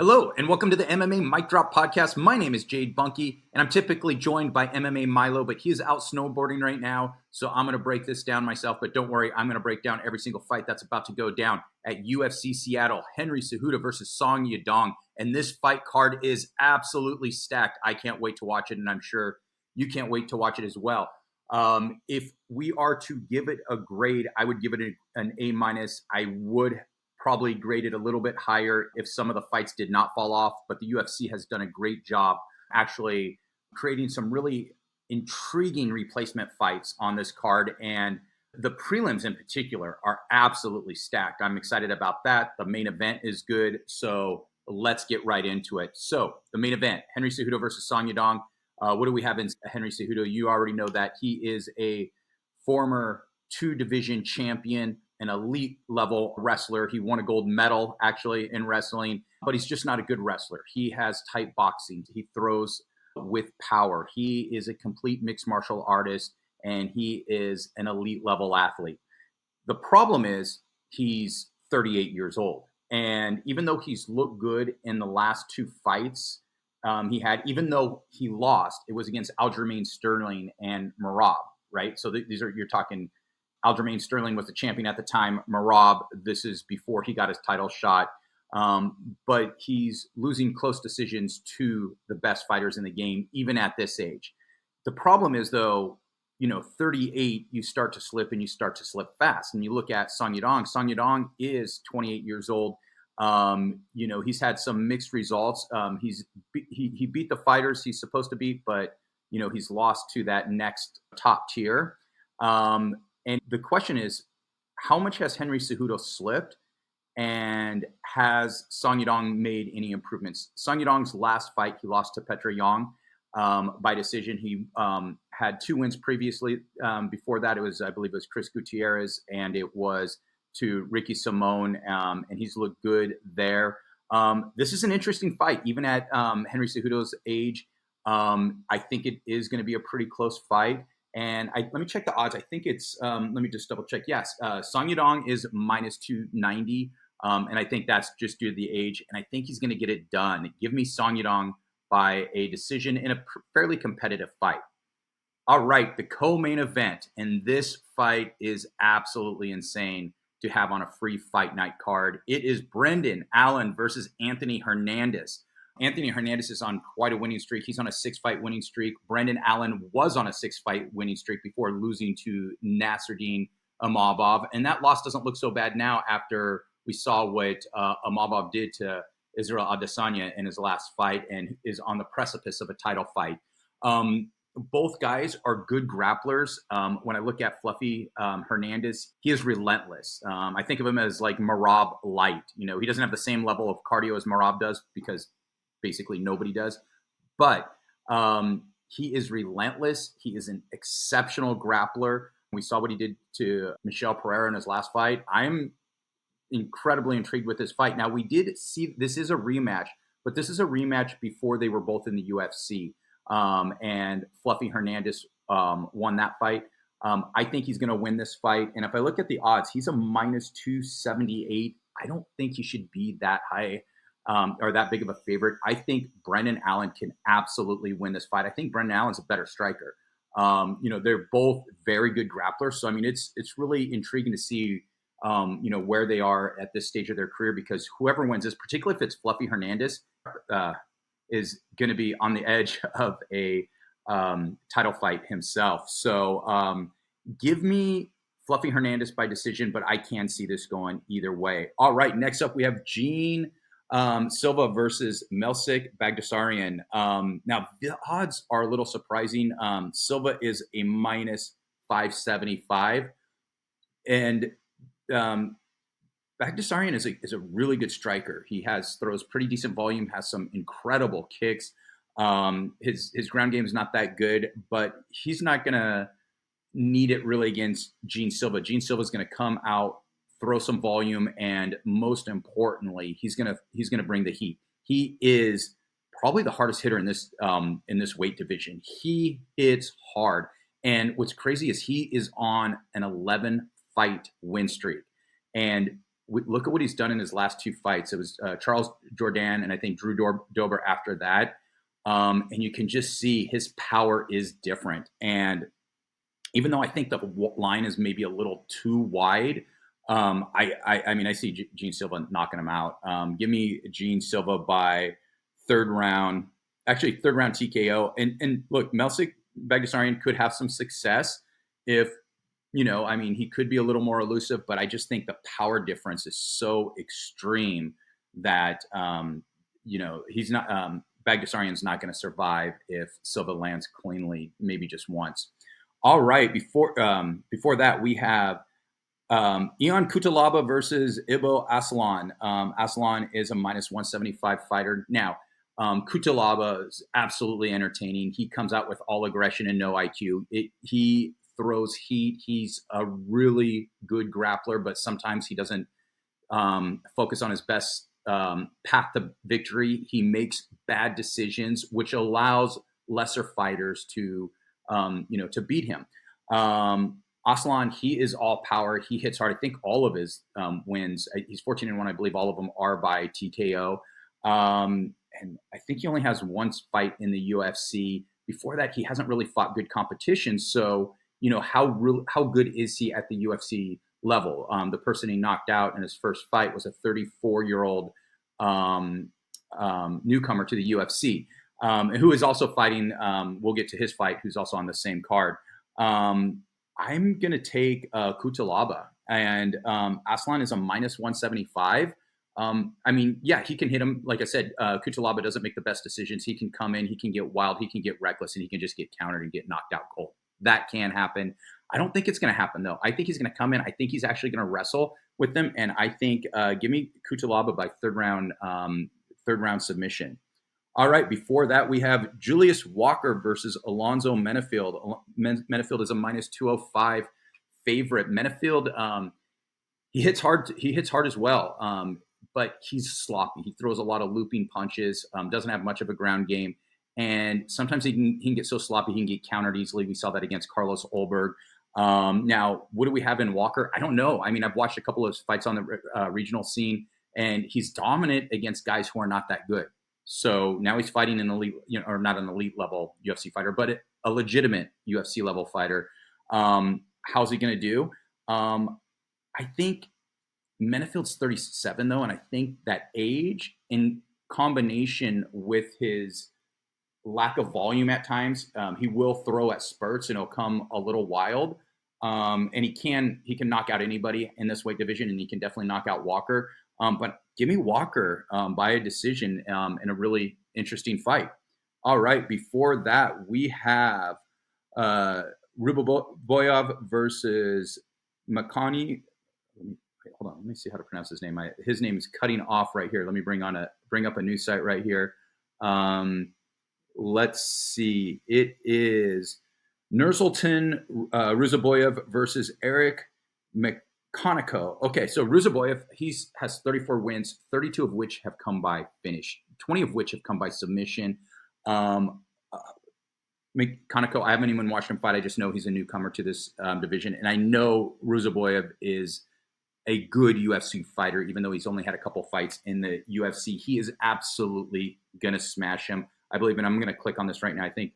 Hello, and welcome to the MMA Mic Drop Podcast. My name is Jade Bunky, and I'm typically joined by MMA Milo, but he is out snowboarding right now, so I'm going to break this down myself. But don't worry, I'm going to break down every single fight that's about to go down at UFC Seattle. Henry Cejudo versus Song Yadong, and this fight card is absolutely stacked. I can't wait to watch it, and I'm sure you can't wait to watch it as well. If we are to give it a grade, I would give it an A-. I would probably graded a little bit higher if some of the fights did not fall off, but the UFC has done a great job actually creating some really intriguing replacement fights on this card, and the prelims in particular are absolutely stacked. I'm excited about that. The main event is good, so let's get right into it. So the main event, Henry Cejudo versus Song Yadong. What do we have in Henry Cejudo? You already know that he is a former two-division champion, an elite level wrestler. He won a gold medal actually in wrestling, but he's just not a good wrestler. He has tight boxing. He throws with power. He is a complete mixed martial artist, and he is an elite level athlete. The problem is he's 38 years old. And even though he's looked good in the last two fights even though he lost, it was against Aljamain Sterling and Merab, right? So you're talking Aljamain Sterling was the champion at the time. Merab, this is before he got his title shot. But he's losing close decisions to the best fighters in the game, even at this age. The problem is, though, 38, you start to slip, and you start to slip fast. And you look at Song Yadong. Song Yadong is 28 years old. He's had some mixed results. He beat the fighters he's supposed to beat, but, he's lost to that next top tier. And the question is, how much has Henry Cejudo slipped, and has Song Yadong made any improvements? Song Yadong's last fight, he lost to Petr Yan by decision. He had two wins previously. Before that, I believe it was Chris Gutierrez, and it was to Ricky Simon, and he's looked good there. This is an interesting fight, even at Henry Cejudo's age. I think it is going to be a pretty close fight. And let me check the odds. I think it's, let me just double check. Yes, Song Yadong is minus 290. And I think that's just due to the age. And I think he's going to get it done. Give me Song Yadong by a decision in a fairly competitive fight. All right, the co-main event. And this fight is absolutely insane to have on a free fight night card. It is Brendan Allen versus Anthony Hernandez. Anthony Hernandez is on quite a winning streak. He's on a 6-fight winning streak. Brendan Allen was on a 6-fight winning streak before losing to Nasruddin Imavov. And that loss doesn't look so bad now after we saw what Imavov did to Israel Adesanya in his last fight, and is on the precipice of a title fight. Both guys are good grapplers. When I look at Fluffy Hernandez, he is relentless. I think of him as like Merab light. He doesn't have the same level of cardio as Merab does, because basically nobody does. But he is relentless. He is an exceptional grappler. We saw what he did to Michel Pereira in his last fight. I'm incredibly intrigued with this fight. Now, we did see this is a rematch, but this is a rematch before they were both in the UFC. And Fluffy Hernandez won that fight. I think he's going to win this fight. And if I look at the odds, he's a minus 278. I don't think he should be that high or that big of a favorite. I think Brendan Allen can absolutely win this fight. I think Brendan Allen's a better striker. They're both very good grapplers. So, I mean, it's really intriguing to see, where they are at this stage of their career, because whoever wins this, particularly if it's Fluffy Hernandez, is going to be on the edge of a title fight himself. So give me Fluffy Hernandez by decision, but I can see this going either way. All right, next up we have Gene Silva versus Melsik Baghdasaryan. Now, the odds are a little surprising. Silva is a minus 575. And Baghdasaryan is a really good striker. He throws pretty decent volume, has some incredible kicks. His ground game is not that good, but he's not going to need it really against Gene Silva. Gene Silva is going to come out, throw some volume, and most importantly, he's going to bring the heat. He is probably the hardest hitter in this weight division. He hits hard, and what's crazy is he is on an 11-fight win streak. And look at what he's done in his last two fights. It was Charles Jourdain and I think Drew Dober after that. And you can just see his power is different. And even though I think the line is maybe a little too wide, I mean, I see Gene Silva knocking him out. Give me Gene Silva by third round TKO. And look, Melsik Baghdasaryan could have some success if, I mean, he could be a little more elusive, but I just think the power difference is so extreme that, he's not, Baghdasaryan's not going to survive if Silva lands cleanly, maybe just once. All right. Before that, we have Ion Cutelaba versus Ibo Aslan. Aslan is a minus 175 fighter. Now, Cutelaba is absolutely entertaining. He comes out with all aggression and no IQ. He throws heat. He's a really good grappler, but sometimes he doesn't focus on his best path to victory. He makes bad decisions, which allows lesser fighters to beat him. Aslan, he is all power. He hits hard. I think all of his wins, he's 14-1. I believe all of them are by TKO. And I think he only has one fight in the UFC. Before that, he hasn't really fought good competition. So, how good is he at the UFC level? The person he knocked out in his first fight was a 34-year-old newcomer to the UFC. Who is also fighting, we'll get to his fight, who's also on the same card. I'm going to take Cutelaba, and Aslan is a minus 175. I mean, yeah, he can hit him. Like I said, Cutelaba doesn't make the best decisions. He can come in, he can get wild, he can get reckless, and he can just get countered and get knocked out cold. That can happen. I don't think it's going to happen, though. I think he's going to come in. I think he's actually going to wrestle with them, and I think give me Cutelaba by third round submission. All right, before that, we have Julius Walker versus Alonzo Menifield. Menifield is a minus 205 favorite. Menifield, he hits hard as well, but he's sloppy. He throws a lot of looping punches, doesn't have much of a ground game, and sometimes he can get so sloppy he can get countered easily. We saw that against Carlos Olberg. Now, what do we have in Walker? I don't know. I mean, I've watched a couple of fights on the regional scene, and he's dominant against guys who are not that good. So now he's fighting an elite, or not an elite level UFC fighter, but a legitimate UFC level fighter. How's he going to do? I think Menifield's 37 though, and I think that age in combination with his lack of volume at times, he will throw at spurts and he'll come a little wild. And he can knock out anybody in this weight division, and he can definitely knock out Walker. But give me Walker by a decision in a really interesting fight. All right, before that, we have Ruziboev versus McConico. Hold on, let me see how to pronounce his name. His name is cutting off right here. Let me bring up a new site right here. Let's see. It is Nursulton Ruziboev versus Eric McConico. Okay, so Ruziboev, he has 34 wins, 32 of which have come by finish, 20 of which have come by submission. McConico, I haven't even watched him fight. I just know he's a newcomer to this division, and I know Ruziboev is a good UFC fighter, even though he's only had a couple fights in the UFC. He is absolutely going to smash him, I believe, and I'm going to click on this right now. I think,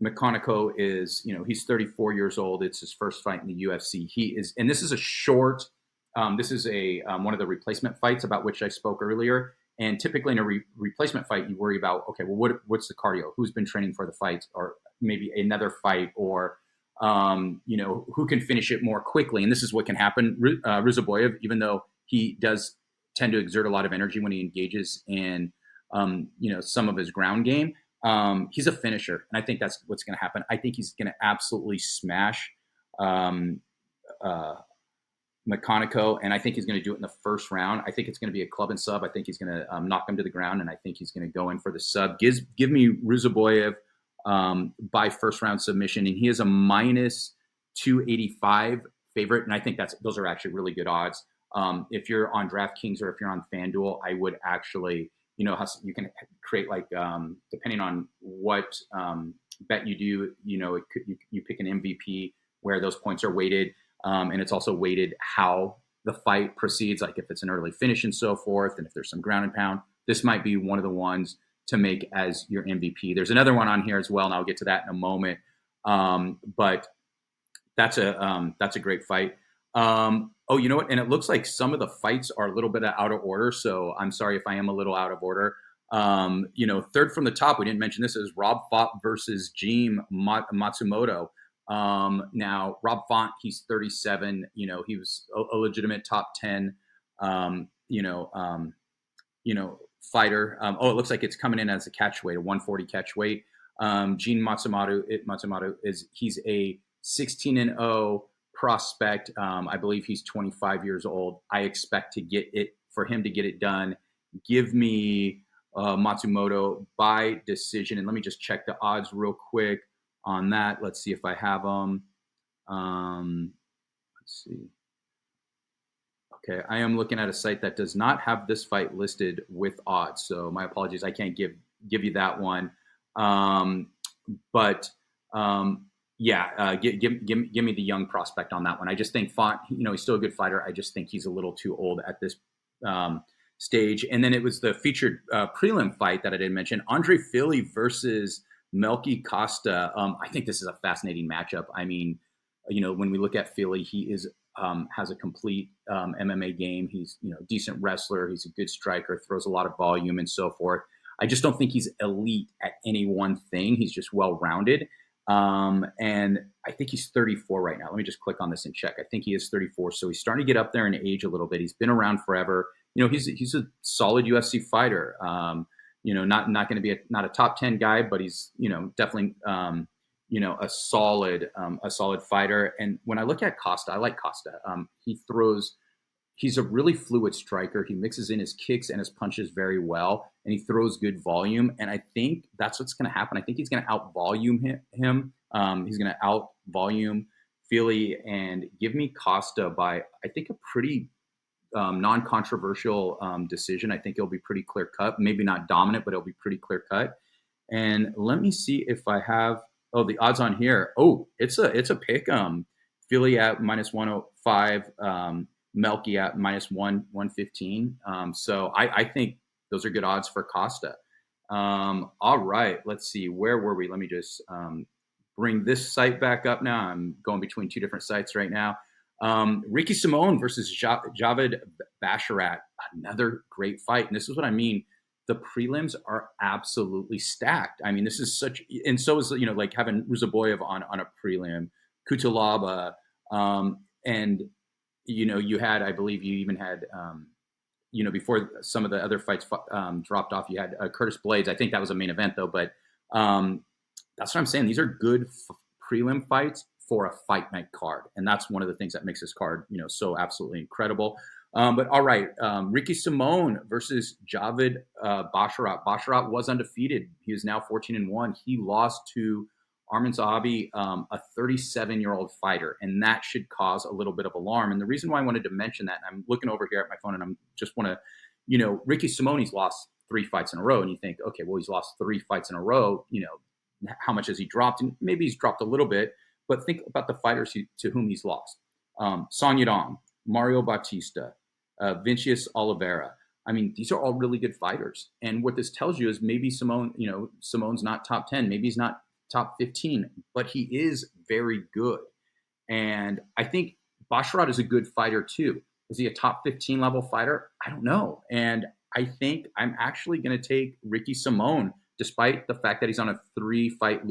McConico is, he's 34 years old. It's his first fight in the UFC. He is, and this is a short, this is one of the replacement fights about which I spoke earlier. And typically in a replacement fight, you worry about, okay, well, what's the cardio? Who's been training for the fight, or maybe another fight, or who can finish it more quickly? And this is what can happen. Ruziboev, even though he does tend to exert a lot of energy when he engages in, some of his ground game, he's a finisher, and I think that's what's going to happen. I think he's going to absolutely smash McConico, and I think he's going to do it in the first round. I think it's going to be a club and sub. I think he's going to knock him to the ground, and I think he's going to go in for the sub. Give me Ruziboev by first round submission, and he is a minus 285 favorite, and I think those are actually really good odds. If you're on DraftKings or if you're on FanDuel, I would actually, you can create depending on what bet you do, you pick an MVP where those points are weighted. And it's also weighted how the fight proceeds, like if it's an early finish and so forth, and if there's some ground and pound. This might be one of the ones to make as your MVP. There's another one on here as well, and I'll get to that in a moment. But that's a great fight. Oh, you know what? And it looks like some of the fights are a little bit out of order. So I'm sorry if I am a little out of order. Third from the top, we didn't mention this, is Rob Font versus Jim Matsumoto. Now Rob Font, he's 37. He was a legitimate top 10. Fighter. It looks like it's coming in as a catch weight, a 140 catch weight. Gene Matsumoto he's a 16-0 prospect. I believe he's 25 years old. I expect for him to get it done. Give me Matsumoto by decision. And let me just check the odds real quick on that. Let's see if I have them. Let's see. Okay, I am looking at a site that does not have this fight listed with odds. So my apologies. I can't give you that one. Give me the young prospect on that one. I just think Font, he's still a good fighter. I just think he's a little too old at this stage. And then it was the featured prelim fight that I didn't mention, Andre Fili versus Melquizael Costa. I think this is a fascinating matchup. I mean, when we look at Fili, he has a complete MMA game. He's a decent wrestler. He's a good striker, throws a lot of volume and so forth. I just don't think he's elite at any one thing. He's just well-rounded. And I think he's 34 right now. Let me just click on this and check. I think he is 34. So he's starting to get up there in age a little bit. He's been around forever. He's a solid UFC fighter. Not going to be not a top 10 guy, but he's, definitely, a solid fighter. And when I look at Costa, I like Costa. He's a really fluid striker. He mixes in his kicks and his punches very well, and he throws good volume. And I think that's what's going to happen. I think he's going to out-volume him. He's going to out-volume Fili, and give me Costa by, I think, a pretty non-controversial decision. I think it'll be pretty clear-cut. Maybe not dominant, but it'll be pretty clear-cut. And let me see if I have the odds on here. Oh, it's a pick. Fili at minus 105. Melky at minus 115. So I think those are good odds for Costa. All right, let's see. Where were we? Let me just bring this site back up now. I'm going between two different sites right now. Ricky Simon versus Javid Basharat. Another great fight. And this is what I mean. The prelims are absolutely stacked. I mean, this is and so is, like having Ruziboev on a prelim, Cutelaba, and you had, I believe you even had, before some of the other fights dropped off, you had Curtis Blades. I think that was a main event though, but that's what I'm saying. These are good prelim fights for a fight night card. And that's one of the things that makes this card, so absolutely incredible. But all right, Ricky Simon versus Javid Basharat. Basharat was undefeated. He is now 14-1. He lost to Arman Zahabi, a 37-year-old fighter, and that should cause a little bit of alarm. And the reason why I wanted to mention that, and I'm looking over here at my phone, and I'm just want to, Ricky Simon, he's lost 3 fights in a row, and you think, okay, well, he's lost 3 fights in a row. How much has he dropped? And maybe he's dropped a little bit, but think about the fighters to whom he's lost: Son Yadong, Mario Bautista, Vincius Oliveira. I mean, these are all really good fighters. And what this tells you is maybe Simon's not top 10, maybe he's not top 15, but he is very good. And I think Basharat is a good fighter too. Is he a top 15 level fighter? I don't know. And I think I'm actually going to take Ricky Simon, despite the fact that he's on a 3-fight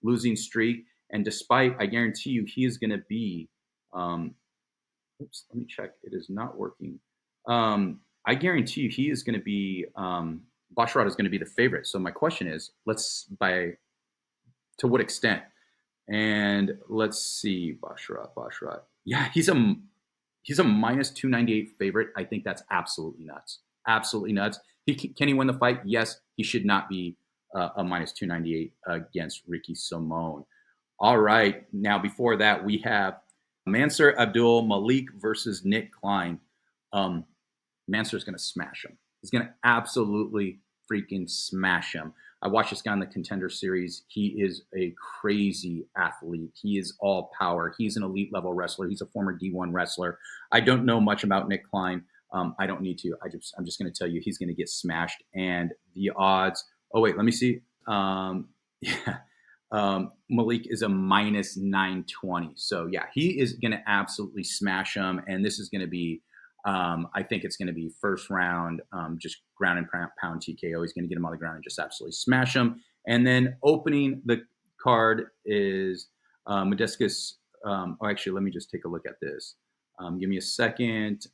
losing streak. And despite, I guarantee you, he is going to be, oops, let me check. It is not working. I guarantee you he is going to be, Basharat is going to be the favorite. So my question is, to what extent? And let's see, Basharat. Yeah, he's a minus 298 favorite. I think that's absolutely nuts. Absolutely nuts. Can he win the fight? Yes, he should not be a minus 298 against Ricky Simon. All right. Now, before that, we have Mansur Abdul-Malik versus Nick Klein. Mansur's going to smash him. He's going to absolutely freaking smash him. I watched this guy in the Contender Series. He is a crazy athlete. He is all power. He's an elite level wrestler. He's a former D1 wrestler. I don't know much about Nick Klein. I don't need to. I'm just going to tell you he's going to get smashed. And the odds. Oh wait, let me see. Yeah. Malik is a minus 920. So yeah, he is going to absolutely smash him. And this is going to be, I think it's going to be first round, just ground and pound TKO. He's going to get him on the ground and just absolutely smash him. And then opening the card is Modestas. Actually, let me just take a look at this. Give me a second.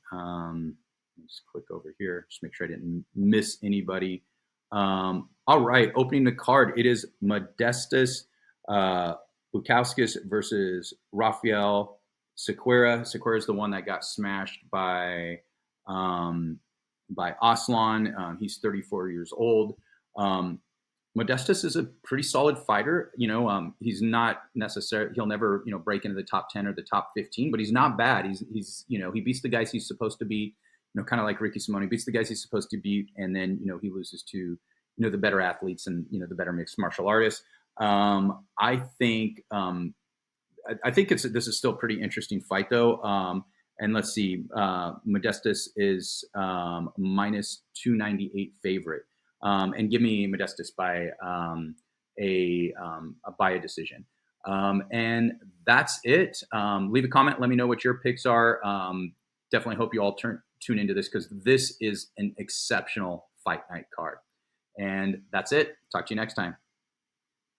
Just click over here. Just make sure I didn't miss anybody. All right, opening the card. It is Modestas, Bukauskas versus Rafael. Cerqueira. Cerqueira is the one that got smashed by Aslan. He's 34 years old. Modestas is a pretty solid fighter. He's not necessarily, he'll never, break into the top 10 or the top 15, but he's not bad. He's he beats the guys he's supposed to beat, kind of like Ricky Simone. He beats the guys he's supposed to beat, and then, he loses to, the better athletes and, the better mixed martial artists. I think this is still a pretty interesting fight though. And let's see, Modestas is minus 298 favorite. And give me Modestas by a decision. And that's it. Leave a comment. Let me know what your picks are. Definitely hope you all tune into this because this is an exceptional fight night card. And that's it. Talk to you next time.